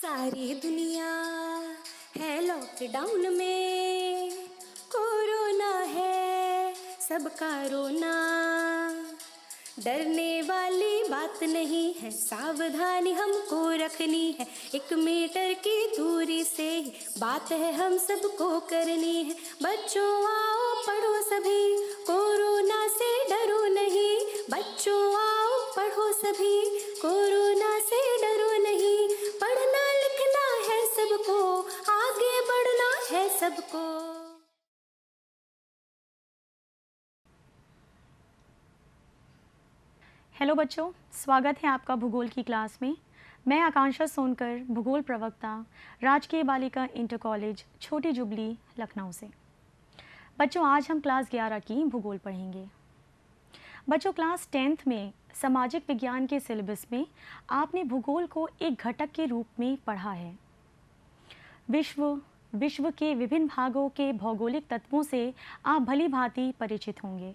सारी दुनिया है लॉकडाउन में, कोरोना है सबका रोना। डरने वाली बात नहीं है, सावधानी हमको रखनी है। 1 मीटर की दूरी से ही बात है हम सबको करनी है। बच्चों आओ पढ़ो सभी, कोरोना से डरो नहीं। बच्चों आओ पढ़ो सभी, कोरोना से डरो नहीं। पढ़ना लिखना है सबको, आगे बढ़ना है सबको। हेलो बच्चों, स्वागत है आपका भूगोल की क्लास में। मैं आकांक्षा सोनकर, भूगोल प्रवक्ता, राजकीय बालिका इंटर कॉलेज छोटी जुबली लखनऊ से। बच्चों, आज हम क्लास 11 की भूगोल पढ़ेंगे। बच्चों, क्लास 10th में सामाजिक विज्ञान के सिलेबस में आपने भूगोल को एक घटक के रूप में पढ़ा है। विश्व के विभिन्न भागों के भौगोलिक तत्वों से आप भली भांति परिचित होंगे।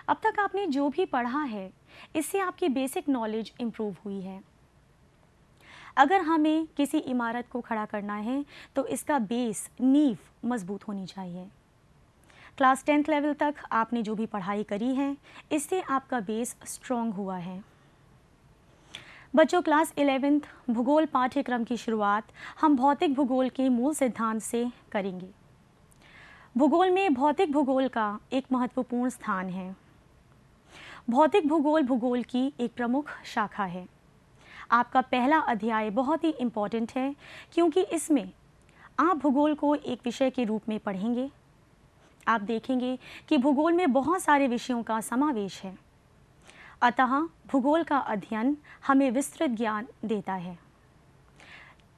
अब तक आपने जो भी पढ़ा है, इससे आपकी बेसिक नॉलेज इम्प्रूव हुई है। अगर हमें किसी इमारत को खड़ा करना है तो इसका बेस, नींव मजबूत होनी चाहिए। क्लास 10th लेवल तक आपने जो भी पढ़ाई करी है, इससे आपका बेस स्ट्रॉन्ग हुआ है। बच्चों, क्लास 11th भूगोल पाठ्यक्रम की शुरुआत हम भौतिक भूगोल के मूल सिद्धांत से करेंगे। भूगोल में भौतिक भूगोल का एक महत्वपूर्ण स्थान है। भौतिक भूगोल भूगोल की एक प्रमुख शाखा है। आपका पहला अध्याय बहुत ही इम्पॉर्टेंट है, क्योंकि इसमें आप भूगोल को एक विषय के रूप में पढ़ेंगे। आप देखेंगे कि भूगोल में बहुत सारे विषयों का समावेश है, अतः भूगोल का अध्ययन हमें विस्तृत ज्ञान देता है।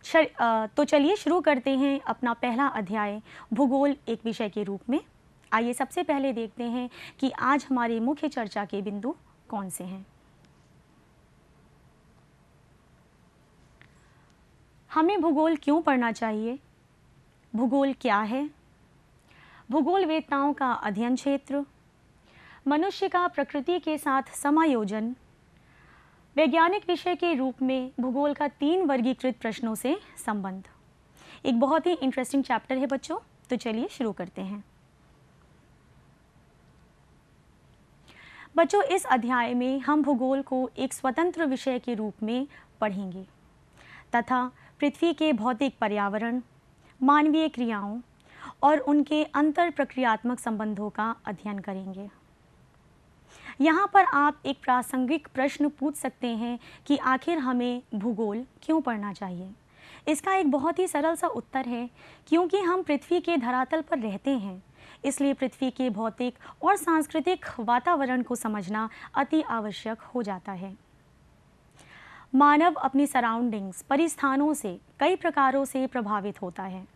तो चलिए शुरू करते हैं अपना पहला अध्याय, भूगोल एक विषय के रूप में। आइए सबसे पहले देखते हैं कि आज हमारे मुख्य चर्चा के बिंदु कौन से हैं। हमें भूगोल क्यों पढ़ना चाहिए? भूगोल क्या है? भूगोल वेत्ताओं का अध्ययन क्षेत्र, मनुष्य का प्रकृति के साथ समायोजन, वैज्ञानिक विषय के रूप में भूगोल का 3 वर्गीकृत प्रश्नों से संबंध। एक बहुत ही इंटरेस्टिंग चैप्टर है बच्चों, तो चलिए शुरू करते हैं। बच्चों, इस अध्याय में हम भूगोल को एक स्वतंत्र विषय के रूप में पढ़ेंगे तथा पृथ्वी के भौतिक पर्यावरण, मानवीय क्रियाओं और उनके अंतर प्रक्रियात्मक संबंधों का अध्ययन करेंगे। यहाँ पर आप एक प्रासंगिक प्रश्न पूछ सकते हैं कि आखिर हमें भूगोल क्यों पढ़ना चाहिए। इसका एक बहुत ही सरल सा उत्तर है, क्योंकि हम पृथ्वी के धरातल पर रहते हैं, इसलिए पृथ्वी के भौतिक और सांस्कृतिक वातावरण को समझना अति आवश्यक हो जाता है। मानव अपनी सराउंडिंग्स, परिस्थानों से कई प्रकारों से प्रभावित होता है।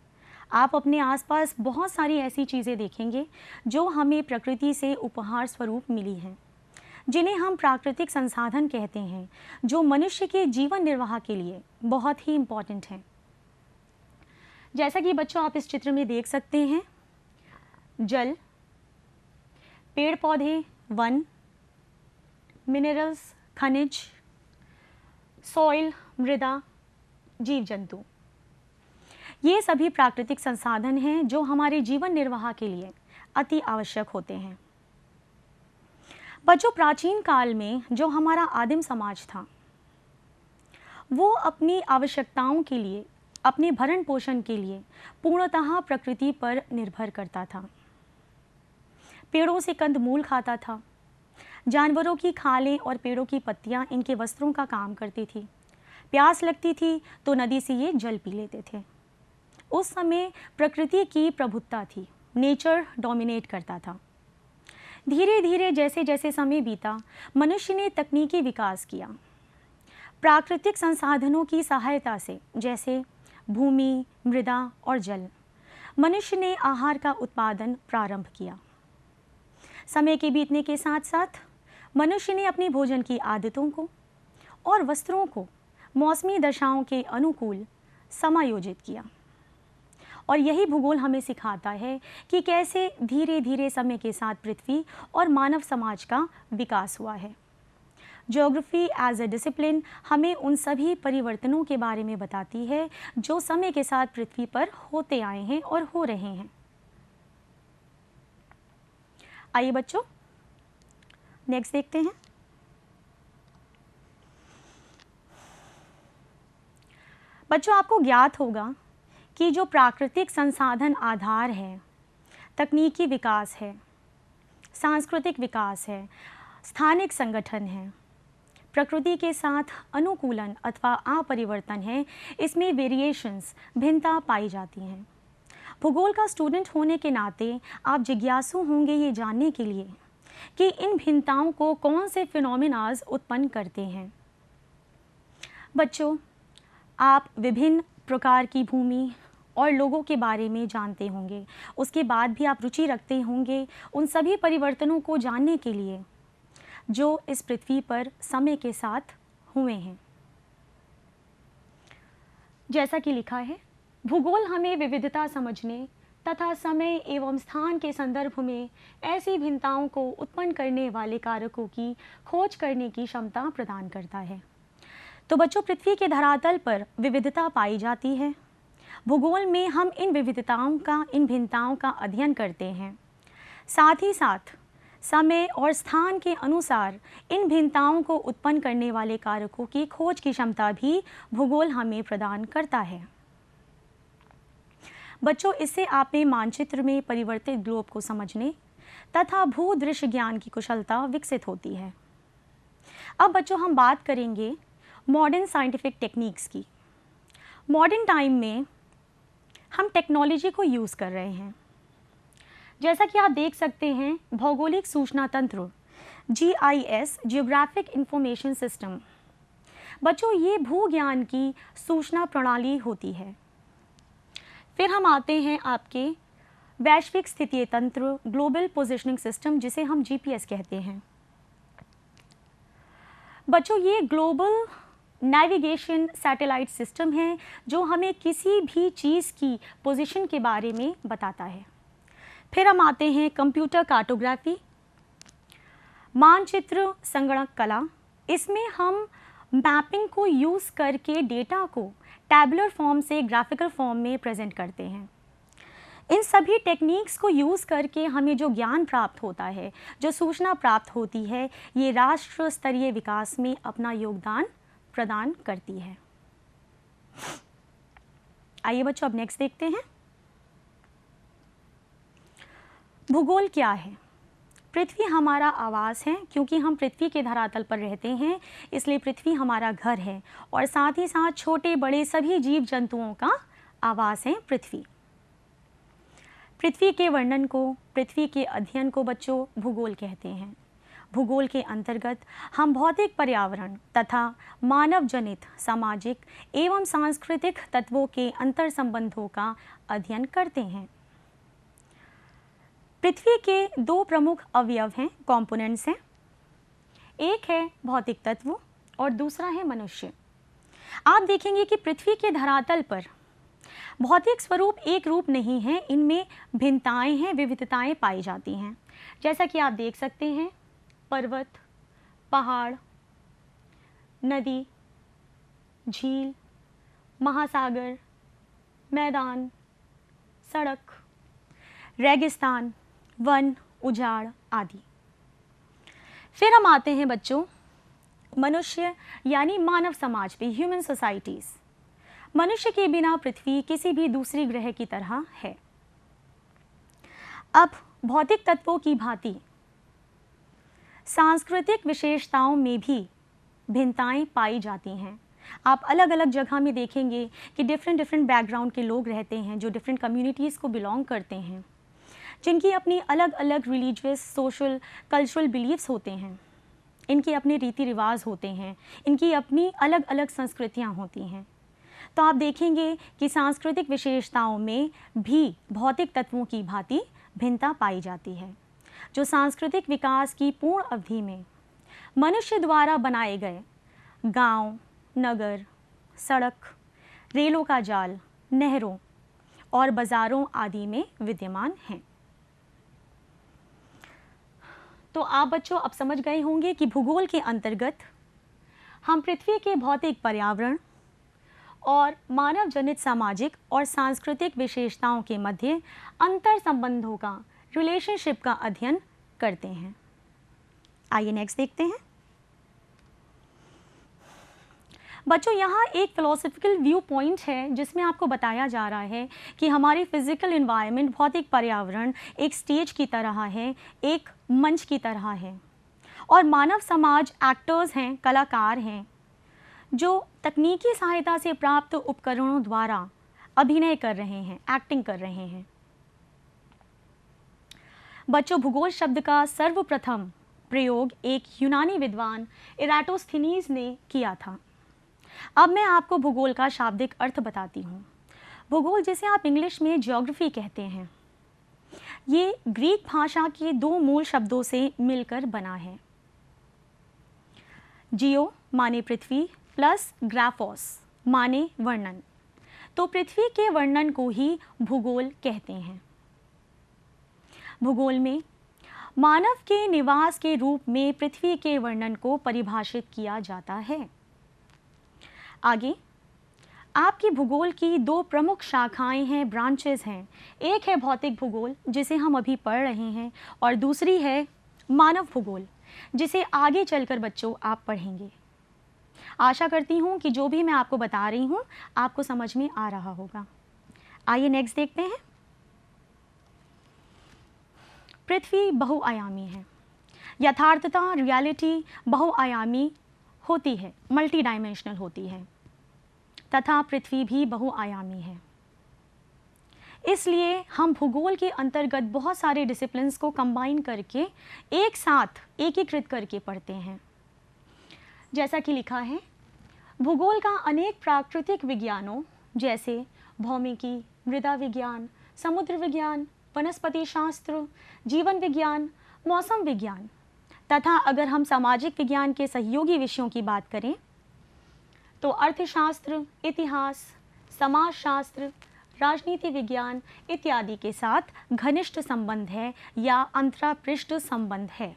आप अपने आसपास बहुत सारी ऐसी चीज़ें देखेंगे जो हमें प्रकृति से उपहार स्वरूप मिली हैं, जिन्हें हम प्राकृतिक संसाधन कहते हैं, जो मनुष्य के जीवन निर्वाह के लिए बहुत ही इम्पॉर्टेंट हैं। जैसा कि बच्चों आप इस चित्र में देख सकते हैं, जल, पेड़ पौधे, वन, मिनरल्स, खनिज, सॉइल, मृदा, जीव जंतु, ये सभी प्राकृतिक संसाधन हैं जो हमारे जीवन निर्वाह के लिए अति आवश्यक होते हैं। बच्चों, प्राचीन काल में जो हमारा आदिम समाज था, वो अपनी आवश्यकताओं के लिए, अपने भरण पोषण के लिए पूर्णतः प्रकृति पर निर्भर करता था। पेड़ों से कंदमूल खाता था, जानवरों की खालें और पेड़ों की पत्तियां इनके वस्त्रों का काम करती थी। प्यास लगती थी तो नदी से ये जल पी लेते थे। उस समय प्रकृति की प्रभुत्ता थी, नेचर डोमिनेट करता था। धीरे धीरे जैसे जैसे समय बीता, मनुष्य ने तकनीकी विकास किया। प्राकृतिक संसाधनों की सहायता से, जैसे भूमि, मृदा और जल, मनुष्य ने आहार का उत्पादन प्रारंभ किया। समय के बीतने के साथ साथ मनुष्य ने अपनी भोजन की आदतों को और वस्त्रों को मौसमी दशाओं के अनुकूल समायोजित किया। और यही भूगोल हमें सिखाता है कि कैसे धीरे धीरे समय के साथ पृथ्वी और मानव समाज का विकास हुआ है। ज्योग्राफी एज अ डिसिप्लिन हमें उन सभी परिवर्तनों के बारे में बताती है जो समय के साथ पृथ्वी पर होते आए हैं और हो रहे हैं। आइए बच्चों, नेक्स्ट देखते हैं। बच्चों, आपको ज्ञात होगा कि जो प्राकृतिक संसाधन आधार है, तकनीकी विकास है, सांस्कृतिक विकास है, स्थानिक संगठन है, प्रकृति के साथ अनुकूलन अथवा अपरिवर्तन है, इसमें वेरिएशंस, भिन्नता पाई जाती हैं। भूगोल का स्टूडेंट होने के नाते आप जिज्ञासु होंगे ये जानने के लिए कि इन भिन्नताओं को कौन से फिनोमेनाज उत्पन्न करते हैं। बच्चों, आप विभिन्न प्रकार की भूमि और लोगों के बारे में जानते होंगे, उसके बाद भी आप रुचि रखते होंगे उन सभी परिवर्तनों को जानने के लिए जो इस पृथ्वी पर समय के साथ हुए हैं। जैसा कि लिखा है, भूगोल हमें विविधता समझने तथा समय एवं स्थान के संदर्भ में ऐसी भिन्नताओं को उत्पन्न करने वाले कारकों की खोज करने की क्षमता प्रदान करता है। तो बच्चों, पृथ्वी के धरातल पर विविधता पाई जाती है। भूगोल में हम इन विविधताओं का, इन भिन्नताओं का अध्ययन करते हैं। साथ ही साथ समय और स्थान के अनुसार इन भिन्नताओं को उत्पन्न करने वाले कारकों की खोज की क्षमता भी भूगोल हमें प्रदान करता है। बच्चों, इससे आप में मानचित्र में परिवर्तित ग्लोब को समझने तथा भूदृश्य ज्ञान की कुशलता विकसित होती है। अब बच्चों, हम बात करेंगे मॉडर्न साइंटिफिक टेक्निक्स की। मॉडर्न टाइम में हम टेक्नोलॉजी को यूज़ कर रहे हैं। जैसा कि आप देख सकते हैं, भौगोलिक सूचना तंत्र GIS, जियोग्राफिक इंफॉर्मेशन सिस्टम। बच्चों, ये भूज्ञान की सूचना प्रणाली होती है। फिर हम आते हैं आपके वैश्विक स्थितीय तंत्र, ग्लोबल पोजिशनिंग सिस्टम, जिसे हम GPS कहते हैं। बच्चों, ये ग्लोबल नेविगेशन सैटेलाइट सिस्टम है जो हमें किसी भी चीज़ की पोजीशन के बारे में बताता है। फिर हम आते हैं कंप्यूटर कार्टोग्राफी, मानचित्र संगणक कला। इसमें हम मैपिंग को यूज़ करके डेटा को टैबुलर फॉर्म से ग्राफिकल फॉर्म में प्रेजेंट करते हैं। इन सभी टेक्निक्स को यूज़ करके हमें जो ज्ञान प्राप्त होता है, जो सूचना प्राप्त होती है, ये राष्ट्र स्तरीय विकास में अपना योगदान प्रदान करती है। आइए बच्चों, अब नेक्स्ट देखते हैं। भूगोल क्या है? पृथ्वी हमारा आवास है, क्योंकि हम पृथ्वी के धरातल पर रहते हैं, इसलिए पृथ्वी हमारा घर है और साथ ही साथ छोटे बड़े सभी जीव जंतुओं का आवास है पृथ्वी। पृथ्वी के वर्णन को, पृथ्वी के अध्ययन को बच्चों भूगोल कहते हैं। भूगोल के अंतर्गत हम भौतिक पर्यावरण तथा मानव जनित सामाजिक एवं सांस्कृतिक तत्वों के अंतर संबंधों का अध्ययन करते हैं। पृथ्वी के दो प्रमुख अवयव हैं, कंपोनेंट्स हैं। एक है भौतिक तत्व और दूसरा है मनुष्य। आप देखेंगे कि पृथ्वी के धरातल पर भौतिक स्वरूप एक रूप नहीं है, इनमें भिन्नताएं हैं, विविधताएं पाई जाती हैं। जैसा कि आप देख सकते हैं, पर्वत, पहाड़, नदी, झील, महासागर, मैदान, सड़क, रेगिस्तान, वन, उजाड़ आदि। फिर हम आते हैं बच्चों मनुष्य यानी मानव समाज पे, ह्यूमन सोसाइटीज़। मनुष्य के बिना पृथ्वी किसी भी दूसरी ग्रह की तरह है। अब भौतिक तत्वों की भांति सांस्कृतिक विशेषताओं में भी भिन्नताएं पाई जाती हैं। आप अलग अलग जगह में देखेंगे कि डिफरेंट बैकग्राउंड के लोग रहते हैं, जो डिफरेंट कम्युनिटीज़ को बिलोंग करते हैं, जिनकी अपनी अलग अलग रिलीजियस, सोशल, कल्चरल बिलीव्स होते हैं, इनके अपने रीति रिवाज होते हैं, इनकी अपनी अलग अलग संस्कृतियाँ होती हैं। तो आप देखेंगे कि सांस्कृतिक विशेषताओं में भी भौतिक तत्वों की भांति भिन्नता पाई जाती है, जो सांस्कृतिक विकास की पूर्ण अवधि में मनुष्य द्वारा बनाए गए गांव, नगर, सड़क, रेलों का जाल, नहरों और बाज़ारों आदि में विद्यमान हैं। तो आप बच्चों अब समझ गए होंगे कि भूगोल के अंतर्गत हम पृथ्वी के भौतिक पर्यावरण और मानव जनित सामाजिक और सांस्कृतिक विशेषताओं के मध्य अंतर संबंधों का, रिलेशनशिप का अध्ययन करते हैं। आइए नेक्स्ट देखते हैं। बच्चों, यहाँ एक फिलोसॉफिकल व्यू पॉइंट है जिसमें आपको बताया जा रहा है कि हमारी फिजिकल इन्वायरमेंट, भौतिक पर्यावरण एक स्टेज की तरह है, एक मंच की तरह है, और मानव समाज एक्टर्स हैं, कलाकार हैं, जो तकनीकी सहायता से प्राप्त उपकरणों द्वारा अभिनय कर रहे हैं, एक्टिंग कर रहे हैं। बच्चों, भूगोल शब्द का सर्वप्रथम प्रयोग एक यूनानी विद्वान इराटोस्थेनीज ने किया था। अब मैं आपको भूगोल का शाब्दिक अर्थ बताती हूँ। भूगोल, जिसे आप इंग्लिश में ज्योग्राफी कहते हैं, ये ग्रीक भाषा के दो मूल शब्दों से मिलकर बना है। जियो माने पृथ्वी प्लस ग्राफोस माने वर्णन, तो पृथ्वी के वर्णन को ही भूगोल कहते हैं। भूगोल में मानव के निवास के रूप में पृथ्वी के वर्णन को परिभाषित किया जाता है। आगे आपकी भूगोल की दो प्रमुख शाखाएं हैं, ब्रांचेस हैं। एक है भौतिक भूगोल, जिसे हम अभी पढ़ रहे हैं, और दूसरी है मानव भूगोल, जिसे आगे चलकर बच्चों आप पढ़ेंगे। आशा करती हूँ कि जो भी मैं आपको बता रही हूँ आपको समझ में आ रहा होगा। आइए नेक्स्ट देखते हैं। पृथ्वी बहुआयामी है। यथार्थता, रियलिटी बहुआयामी होती है, मल्टी डायमेंशनल होती है, तथा पृथ्वी भी बहुआयामी है। इसलिए हम भूगोल के अंतर्गत बहुत सारे डिसिप्लिन्स को कंबाइन करके एक साथ एकीकृत करके पढ़ते हैं। जैसा कि लिखा है, भूगोल का अनेक प्राकृतिक विज्ञानों जैसे भौमिकी, मृदा विज्ञान, समुद्र विज्ञान, वनस्पति शास्त्र, जीवन विज्ञान, मौसम विज्ञान तथा अगर हम सामाजिक विज्ञान के सहयोगी विषयों की बात करें तो अर्थशास्त्र, इतिहास, समाजशास्त्र, राजनीति विज्ञान इत्यादि के साथ घनिष्ठ संबंध है या अंतरापृष्ठ संबंध है।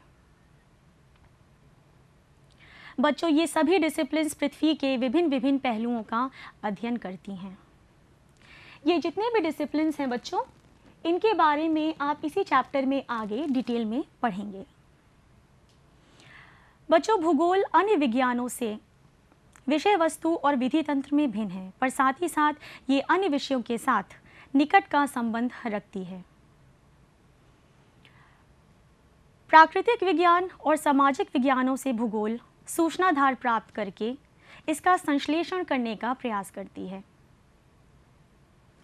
बच्चों, ये सभी डिसिप्लिन्स पृथ्वी के विभिन्न विभिन्न पहलुओं का अध्ययन करती हैं। ये जितने भी डिसिप्लिन्स हैं बच्चों, इनके बारे में आप इसी चैप्टर में आगे डिटेल में पढ़ेंगे। बच्चों, भूगोल अन्य विज्ञानों से विषय वस्तु और विधि तंत्र में भिन्न है, पर साथ ही साथ ये अन्य विषयों के साथ निकट का संबंध रखती है। प्राकृतिक विज्ञान और सामाजिक विज्ञानों से भूगोल सूचनाधार प्राप्त करके इसका संश्लेषण करने का प्रयास करती है।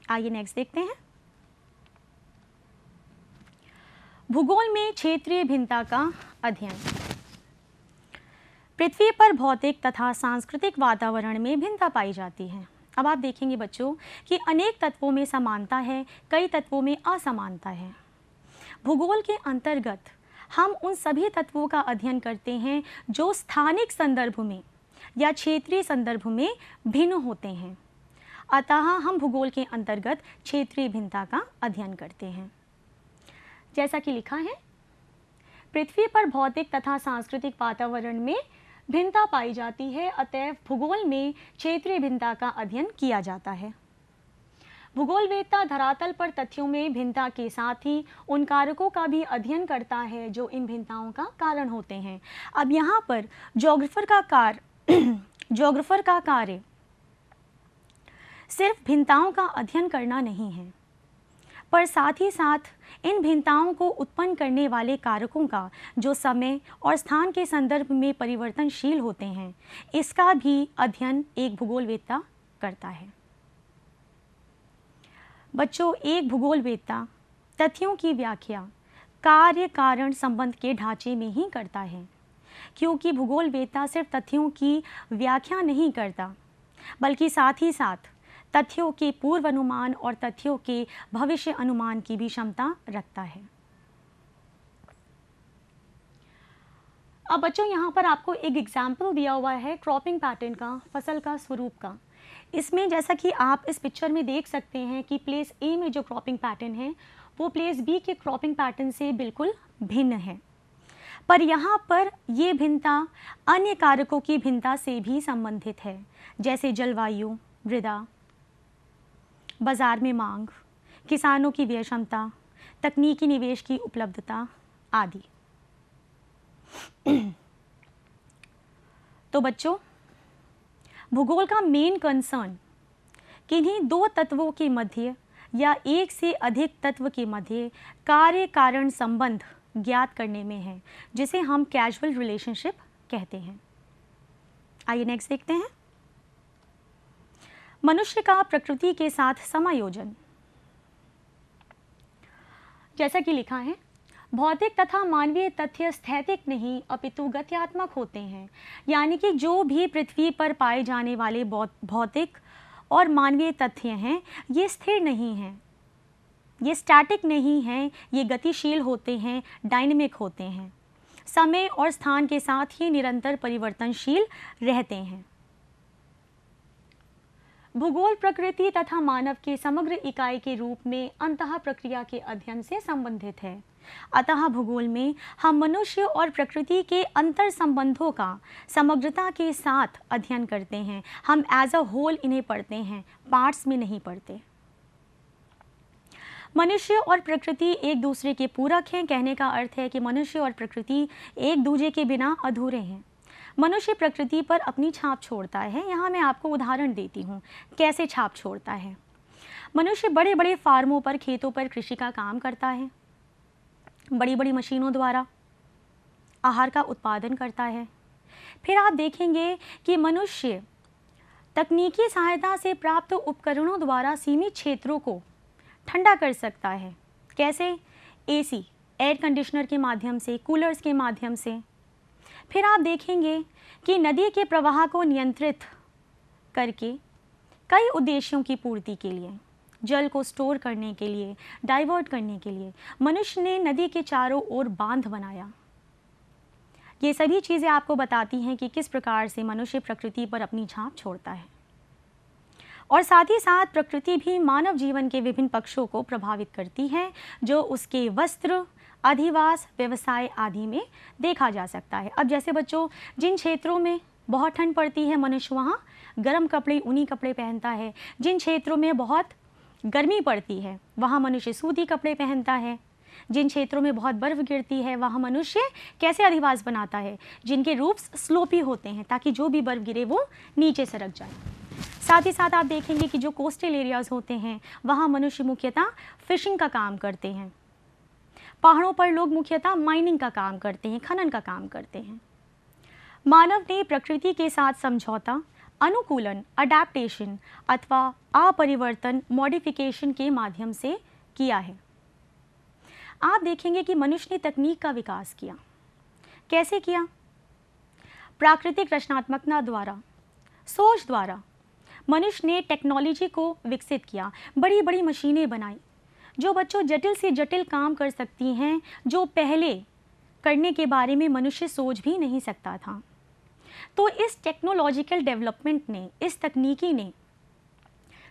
आइए नेक्स्ट देखते हैं। भूगोल में क्षेत्रीय भिन्नता का अध्ययन। पृथ्वी पर भौतिक तथा सांस्कृतिक वातावरण में भिन्नता पाई जाती है। अब आप देखेंगे बच्चों कि अनेक तत्वों में समानता है, कई तत्वों में असमानता है। भूगोल के अंतर्गत हम उन सभी तत्वों का अध्ययन करते हैं जो स्थानिक संदर्भ में या क्षेत्रीय संदर्भ में भिन्न होते हैं। अतः हम भूगोल के अंतर्गत क्षेत्रीय भिन्नता का अध्ययन करते हैं। जैसा कि लिखा है, पृथ्वी पर भौतिक तथा सांस्कृतिक वातावरण में भिन्नता पाई जाती है, अतएव भूगोल में क्षेत्रीय भिन्नता का अध्ययन किया जाता है। भूगोलवेत्ता धरातल पर तथ्यों में भिन्नता के साथ ही उन कारकों का भी अध्ययन करता है जो इन भिन्नताओं का कारण होते हैं। अब यहाँ पर ज्योग्राफर का कार्य सिर्फ भिन्नताओं का अध्ययन करना नहीं है, पर साथ ही साथ इन भिन्नताओं को उत्पन्न करने वाले कारकों का जो समय और स्थान के संदर्भ में परिवर्तनशील होते हैं, इसका भी अध्ययन एक भूगोलवेत्ता करता है। बच्चों, एक भूगोलवेत्ता तथ्यों की व्याख्या कार्य कारण संबंध के ढांचे में ही करता है, क्योंकि भूगोलवेत्ता सिर्फ तथ्यों की व्याख्या नहीं करता बल्कि साथ ही साथ तथ्यों के पूर्व अनुमान और तथ्यों के भविष्य अनुमान की भी क्षमता रखता है। अब बच्चों, यहाँ पर आपको एक एग्जाम्पल दिया हुआ है क्रॉपिंग पैटर्न का, फसल का स्वरूप का। इसमें जैसा कि आप इस पिक्चर में देख सकते हैं कि प्लेस ए में जो क्रॉपिंग पैटर्न है वो प्लेस बी के क्रॉपिंग पैटर्न से बिल्कुल भिन्न है। पर यहाँ पर ये भिन्नता अन्य कारकों की भिन्नता से भी संबंधित है, जैसे जलवायु, मृदा, बाजार में मांग, किसानों की व्यय क्षमता, तकनीकी निवेश की उपलब्धता आदि। तो बच्चों, भूगोल का मेन कंसर्न किन्हीं दो तत्वों के मध्य या एक से अधिक तत्व के मध्य कार्य कारण संबंध ज्ञात करने में है, जिसे हम कैजुअल रिलेशनशिप कहते हैं। आइए नेक्स्ट देखते हैं। मनुष्य का प्रकृति के साथ समायोजन। जैसा कि लिखा है, भौतिक तथा मानवीय तथ्य स्थैतिक नहीं अपितु गत्यात्मक होते हैं, यानी कि जो भी पृथ्वी पर पाए जाने वाले भौतिक और मानवीय तथ्य हैं, ये स्थिर नहीं हैं, ये स्टैटिक नहीं हैं, ये गतिशील होते हैं, डायनेमिक होते हैं, समय और स्थान के साथ ही निरंतर परिवर्तनशील रहते हैं। भूगोल प्रकृति तथा मानव के समग्र इकाई के रूप में अंतः प्रक्रिया के अध्ययन से संबंधित है। अतः भूगोल में हम मनुष्य और प्रकृति के अंतर संबंधों का समग्रता के साथ अध्ययन करते हैं। हम एज अ होल इन्हें पढ़ते हैं, पार्ट्स में नहीं पढ़ते। मनुष्य और प्रकृति एक दूसरे के पूरक हैं। कहने का अर्थ है कि मनुष्य और प्रकृति एक दूसरे के बिना अधूरे हैं। मनुष्य प्रकृति पर अपनी छाप छोड़ता है। यहाँ मैं आपको उदाहरण देती हूँ कैसे छाप छोड़ता है। मनुष्य बड़े बड़े फार्मों पर, खेतों पर कृषि का काम करता है, बड़ी बड़ी मशीनों द्वारा आहार का उत्पादन करता है। फिर आप देखेंगे कि मनुष्य तकनीकी सहायता से प्राप्त उपकरणों द्वारा सीमित क्षेत्रों को ठंडा कर सकता है। कैसे? एसी, एयर कंडीशनर के माध्यम से, कूलर्स के माध्यम से। फिर आप देखेंगे कि नदी के प्रवाह को नियंत्रित करके कई उद्देश्यों की पूर्ति के लिए, जल को स्टोर करने के लिए, डाइवर्ट करने के लिए मनुष्य ने नदी के चारों ओर बांध बनाया। ये सभी चीज़ें आपको बताती हैं कि किस प्रकार से मनुष्य प्रकृति पर अपनी छाप छोड़ता है। और साथ ही साथ प्रकृति भी मानव जीवन के विभिन्न पक्षों को प्रभावित करती है, जो उसके वस्त्र, अधिवास, व्यवसाय आदि में देखा जा सकता है। अब जैसे बच्चों, जिन क्षेत्रों में बहुत ठंड पड़ती है, मनुष्य वहाँ गर्म कपड़े, ऊनी कपड़े पहनता है। जिन क्षेत्रों में बहुत गर्मी पड़ती है, वहाँ मनुष्य सूती कपड़े पहनता है। जिन क्षेत्रों में बहुत बर्फ गिरती है, वहाँ मनुष्य कैसे अधिवास बनाता है? जिनके रूप्स स्लोपी होते हैं, ताकि जो भी बर्फ गिरे वो नीचे सरक जाए। साथ ही साथ आप देखेंगे कि जो कोस्टल एरियाज़ होते हैं, वहाँ मनुष्य मुख्यतः फिशिंग का काम करते हैं। पहाड़ों पर लोग मुख्यतः माइनिंग का काम करते हैं, खनन का काम करते हैं। मानव ने प्रकृति के साथ समझौता, अनुकूलन, अडैप्टेशन अथवा अपरिवर्तन, मॉडिफिकेशन के माध्यम से किया है। आप देखेंगे कि मनुष्य ने तकनीक का विकास किया। कैसे किया? प्राकृतिक रचनात्मकता द्वारा, सोच द्वारा मनुष्य ने टेक्नोलॉजी को विकसित किया। बड़ी बड़ी मशीनें बनाई जो बच्चों जटिल से जटिल काम कर सकती हैं, जो पहले करने के बारे में मनुष्य सोच भी नहीं सकता था। तो इस टेक्नोलॉजिकल डेवलपमेंट ने, इस तकनीकी ने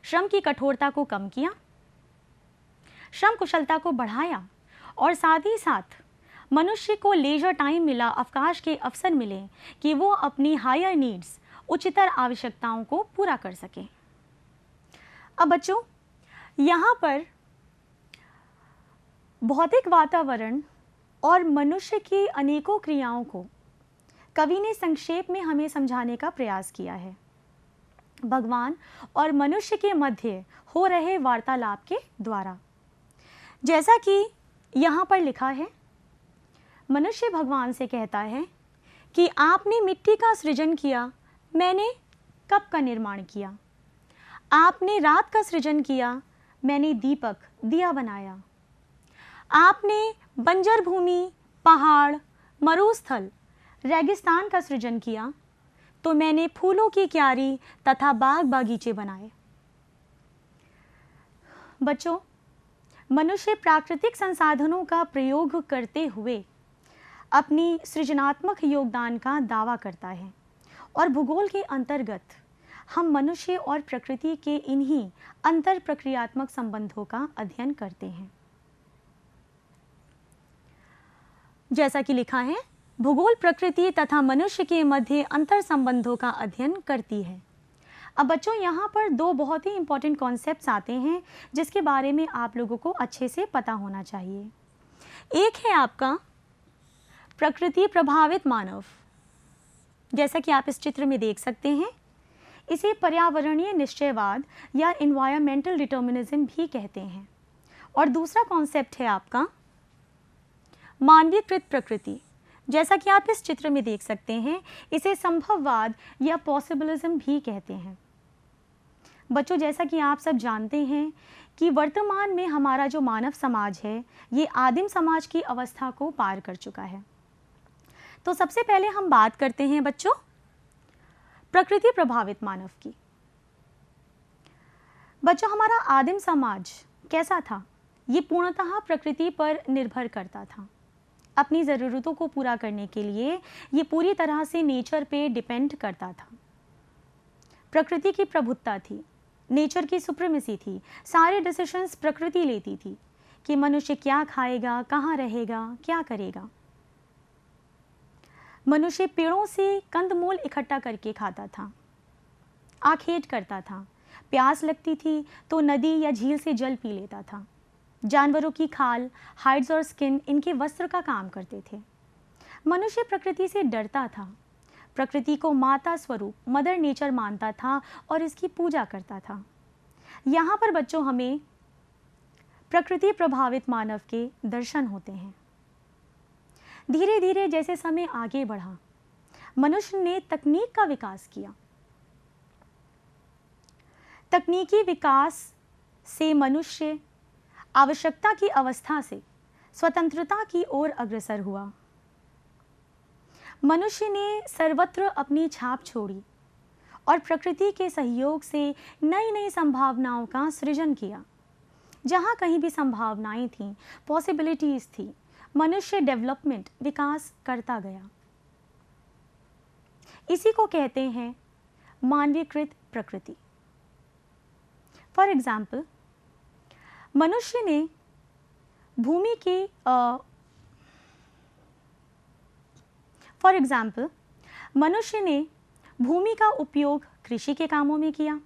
श्रम की कठोरता को कम किया, श्रम कुशलता को बढ़ाया और साथ ही साथ मनुष्य को लेजर टाइम मिला, अवकाश के अवसर मिले कि वो अपनी हायर नीड्स, उच्चतर आवश्यकताओं को पूरा कर सके। अब बच्चों, यहाँ पर भौतिक वातावरण और मनुष्य की अनेकों क्रियाओं को कवि ने संक्षेप में हमें समझाने का प्रयास किया है, भगवान और मनुष्य के मध्य हो रहे वार्तालाप के द्वारा। जैसा कि यहाँ पर लिखा है, मनुष्य भगवान से कहता है कि आपने मिट्टी का सृजन किया, मैंने कप का निर्माण किया। आपने रात का सृजन किया, मैंने दीपक, दिया बनाया। आपने बंजर भूमि, पहाड़, मरुस्थल, रेगिस्तान का सृजन किया, तो मैंने फूलों की क्यारी तथा बाग बागीचे बनाए। बच्चों, मनुष्य प्राकृतिक संसाधनों का प्रयोग करते हुए अपनी सृजनात्मक योगदान का दावा करता है और भूगोल के अंतर्गत हम मनुष्य और प्रकृति के इन्हीं अंतर प्रक्रियात्मक संबंधों का अध्ययन करते हैं। जैसा कि लिखा है, भूगोल प्रकृति तथा मनुष्य के मध्य अंतर संबंधों का अध्ययन करती है। अब बच्चों यहाँ पर दो बहुत ही इंपॉर्टेंट कॉन्सेप्ट्स आते हैं जिसके बारे में आप लोगों को अच्छे से पता होना चाहिए। एक है आपका प्रकृति प्रभावित मानव, जैसा कि आप इस चित्र में देख सकते हैं। इसे पर्यावरणीय निश्चयवाद या एनवायरमेंटल डिटर्मिनिज्म भी कहते हैं। और दूसरा कॉन्सेप्ट है आपका मानवीकृत प्रकृति, जैसा कि आप इस चित्र में देख सकते हैं। इसे संभववाद या पॉसिबिलिज्म भी कहते हैं। बच्चों, जैसा कि आप सब जानते हैं कि वर्तमान में हमारा जो मानव समाज है ये आदिम समाज की अवस्था को पार कर चुका है। तो सबसे पहले हम बात करते हैं बच्चों प्रकृति प्रभावित मानव की। बच्चों, हमारा आदिम समाज कैसा था? ये पूर्णतः प्रकृति पर निर्भर करता था। अपनी ज़रूरतों को पूरा करने के लिए ये पूरी तरह से नेचर पे डिपेंड करता था। प्रकृति की प्रभुत्ता थी, नेचर की सुप्रीमेसी थी। सारे डिसीजंस प्रकृति लेती थी कि मनुष्य क्या खाएगा, कहाँ रहेगा, क्या करेगा। मनुष्य पेड़ों से कंदमूल इकट्ठा करके खाता था, आखेट करता था। प्यास लगती थी तो नदी या झील से जल पी लेता था। जानवरों की खाल, हाइड्स और स्किन इनके वस्त्र का काम करते थे। मनुष्य प्रकृति से डरता था, प्रकृति को माता स्वरूप मदर नेचर मानता था और इसकी पूजा करता था। यहाँ पर बच्चों हमें प्रकृति प्रभावित मानव के दर्शन होते हैं। धीरे धीरे जैसे समय आगे बढ़ा, मनुष्य ने तकनीक का विकास किया। तकनीकी विकास से मनुष्य आवश्यकता की अवस्था से स्वतंत्रता की ओर अग्रसर हुआ। मनुष्य ने सर्वत्र अपनी छाप छोड़ी और प्रकृति के सहयोग से नई नई संभावनाओं का सृजन किया। जहाँ कहीं भी संभावनाएं थीं, पॉसिबिलिटीज थी, मनुष्य डेवलपमेंट, विकास करता गया। इसी को कहते हैं मानवीकृत प्रकृति। फॉर एग्जाम्पल, मनुष्य ने भूमि के मनुष्य ने भूमि का उपयोग कृषि के कामों में किया।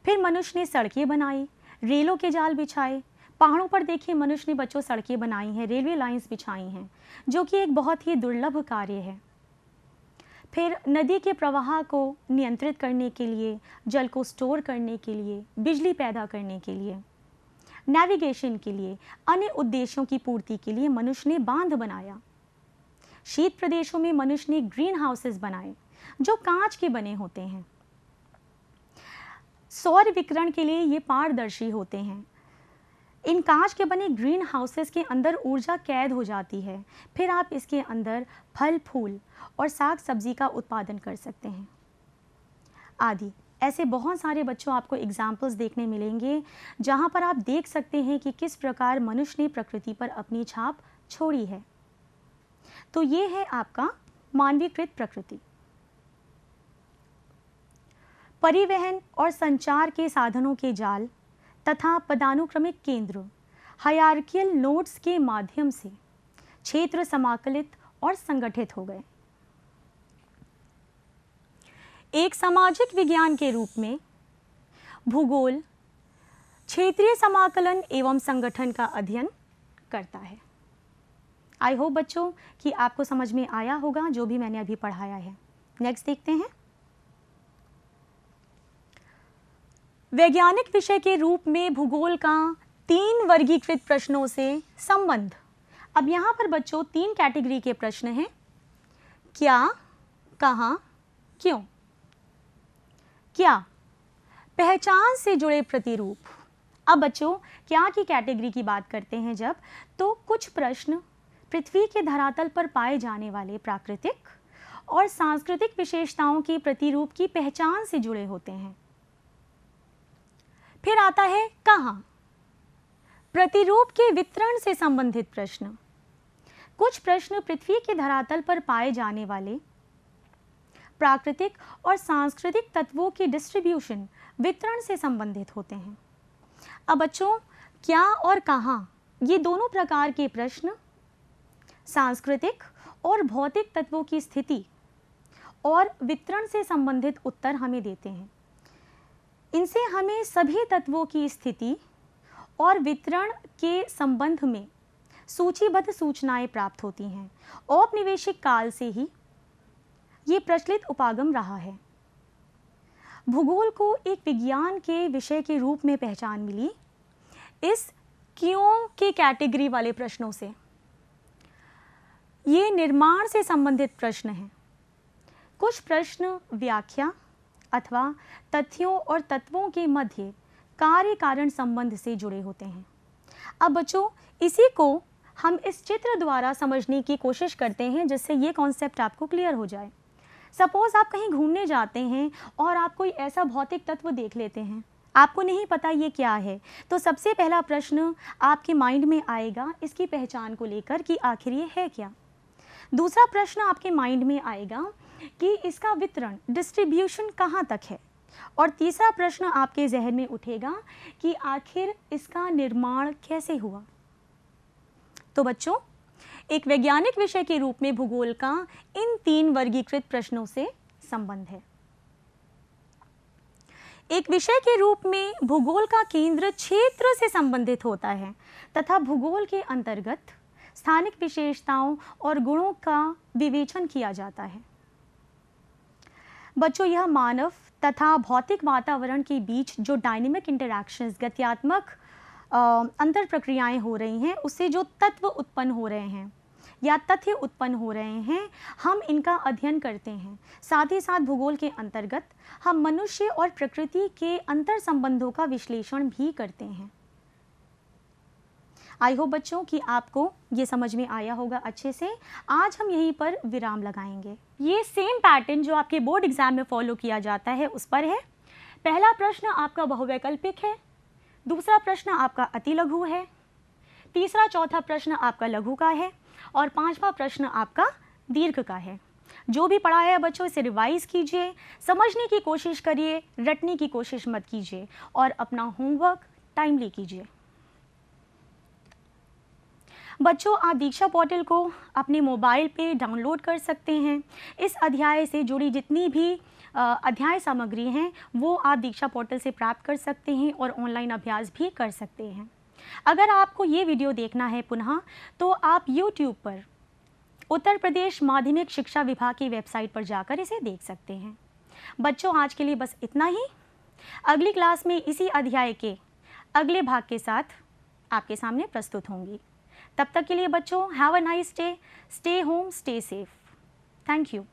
फिर मनुष्य ने सड़कें बनाई, रेलों के जाल बिछाए। पहाड़ों पर देखिए, मनुष्य ने बच्चों सड़कें बनाई हैं, रेलवे लाइंस बिछाई हैं, जो कि एक बहुत ही दुर्लभ कार्य है। फिर नदी के प्रवाह को नियंत्रित करने के लिए, जल को स्टोर करने के लिए, बिजली पैदा करने के लिए, नेविगेशन के लिए, अन्य उद्देश्यों की पूर्ति के लिए मनुष्य ने बांध बनाया। शीत प्रदेशों में मनुष्य ने ग्रीन हाउसेस बनाए जो कांच के बने होते हैं। सौर विकिरण के लिए ये पारदर्शी होते हैं। इन कांच के बने ग्रीन हाउसेस के अंदर ऊर्जा कैद हो जाती है। फिर आप इसके अंदर फल, फूल और साग सब्जी का उत्पादन कर सकते हैं आदि। ऐसे बहुत सारे बच्चों आपको एग्जाम्पल्स देखने मिलेंगे जहाँ पर आप देख सकते हैं कि किस प्रकार मनुष्य ने प्रकृति पर अपनी छाप छोड़ी है। तो ये है आपका मानवीकृत प्रकृति। परिवहन और संचार के साधनों के जाल तथा पदानुक्रमिक केंद्र, हायरार्कियल नोड्स के माध्यम से क्षेत्र समाकलित और संगठित हो गए। एक सामाजिक विज्ञान के रूप में भूगोल क्षेत्रीय समाकलन एवं संगठन का अध्ययन करता है। आई होप बच्चों कि आपको समझ में आया होगा जो भी मैंने अभी पढ़ाया है। नेक्स्ट देखते हैं वैज्ञानिक विषय के रूप में भूगोल का 3 वर्गीकृत प्रश्नों से संबंध। अब यहाँ पर बच्चों 3 कैटेगरी के प्रश्न हैं, क्या, कहाँ, क्यों। क्या, पहचान से जुड़े प्रतिरूप। अब बच्चों क्या की कैटेगरी की बात करते हैं जब, तो कुछ प्रश्न पृथ्वी के धरातल पर पाए जाने वाले प्राकृतिक और सांस्कृतिक विशेषताओं की प्रतिरूप की पहचान से जुड़े होते हैं। फिर आता है कहाँ, प्रतिरूप के वितरण से संबंधित प्रश्न। कुछ प्रश्न पृथ्वी के धरातल पर पाए जाने वाले प्राकृतिक और सांस्कृतिक तत्वों की डिस्ट्रीब्यूशन, वितरण से संबंधित होते हैं। अब बच्चों क्या और कहाँ, ये दोनों प्रकार के प्रश्न सांस्कृतिक और भौतिक तत्वों की स्थिति और वितरण से संबंधित उत्तर हमें देते हैं। इनसे हमें सभी तत्वों की स्थिति और वितरण के संबंध में सूचीबद्ध सूचनाएं प्राप्त होती हैं। औपनिवेशिक काल से ही ये प्रचलित उपागम रहा है। भूगोल को एक विज्ञान के विषय के रूप में पहचान मिली इस क्यों के कैटेगरी वाले प्रश्नों से। ये निर्माण से संबंधित प्रश्न हैं। कुछ प्रश्न व्याख्या अथवा तथ्यों और तत्वों के मध्य कार्य कारण संबंध से जुड़े होते हैं। अब बच्चों, इसी को हम इस चित्र द्वारा समझने की कोशिश करते हैं जिससे ये कॉन्सेप्ट आपको क्लियर हो जाए। सपोज आप कहीं घूमने जाते हैं और आप कोई ऐसा भौतिक तत्व देख लेते हैं, आपको नहीं पता ये क्या है, तो सबसे पहला प्रश्न आपके माइंड में आएगा इसकी पहचान को लेकर कि आखिर ये है क्या। दूसरा प्रश्न आपके माइंड में आएगा कि इसका वितरण, डिस्ट्रीब्यूशन कहाँ तक है। और तीसरा प्रश्न आपके जहन में उठेगा कि आखिर इसका निर्माण कैसे हुआ। तो बच्चों, एक वैज्ञानिक विषय के रूप में भूगोल का इन 3 वर्गीकृत प्रश्नों से संबंध है। एक विषय के रूप में भूगोल का केंद्र क्षेत्र से संबंधित होता है तथा भूगोल के अंतर्गत स्थानिक विशेषताओं और गुणों का विवेचन किया जाता है। बच्चों, यह मानव तथा भौतिक वातावरण के बीच जो डायनेमिक इंटरैक्शंस, गत्यात्मक अंतर प्रक्रियाएं हो रही हैं, उससे जो तत्व उत्पन्न हो रहे हैं या तथ्य उत्पन्न हो रहे हैं, हम इनका अध्ययन करते हैं। साथ ही साथ भूगोल के अंतर्गत हम मनुष्य और प्रकृति के अंतर संबंधों का विश्लेषण भी करते हैं। आई होप बच्चों कि आपको ये समझ में आया होगा अच्छे से। आज हम यहीं पर विराम लगाएंगे। ये सेम पैटर्न जो आपके बोर्ड एग्जाम में फॉलो किया जाता है उस पर है। पहला प्रश्न आपका बहुवैकल्पिक है, दूसरा प्रश्न आपका अति लघु है, तीसरा चौथा प्रश्न आपका लघु का है और 5वां प्रश्न आपका दीर्घ का है। जो भी पढ़ा है बच्चों, इसे रिवाइज कीजिए, समझने की कोशिश करिए, रटने की कोशिश मत कीजिए और अपना होमवर्क टाइमली कीजिए। बच्चों, आप दीक्षा पोर्टल को अपने मोबाइल पे डाउनलोड कर सकते हैं। इस अध्याय से जुड़ी जितनी भी अध्याय सामग्री हैं वो आप दीक्षा पोर्टल से प्राप्त कर सकते हैं और ऑनलाइन अभ्यास भी कर सकते हैं। अगर आपको ये वीडियो देखना है पुनः, तो आप YouTube पर उत्तर प्रदेश माध्यमिक शिक्षा विभाग की वेबसाइट पर जाकर इसे देख सकते हैं। बच्चों, आज के लिए बस इतना ही। अगली क्लास में इसी अध्याय के अगले भाग के साथ आपके सामने प्रस्तुत होंगी। तब तक के लिए बच्चों, have a nice day, stay home, stay safe. Thank you.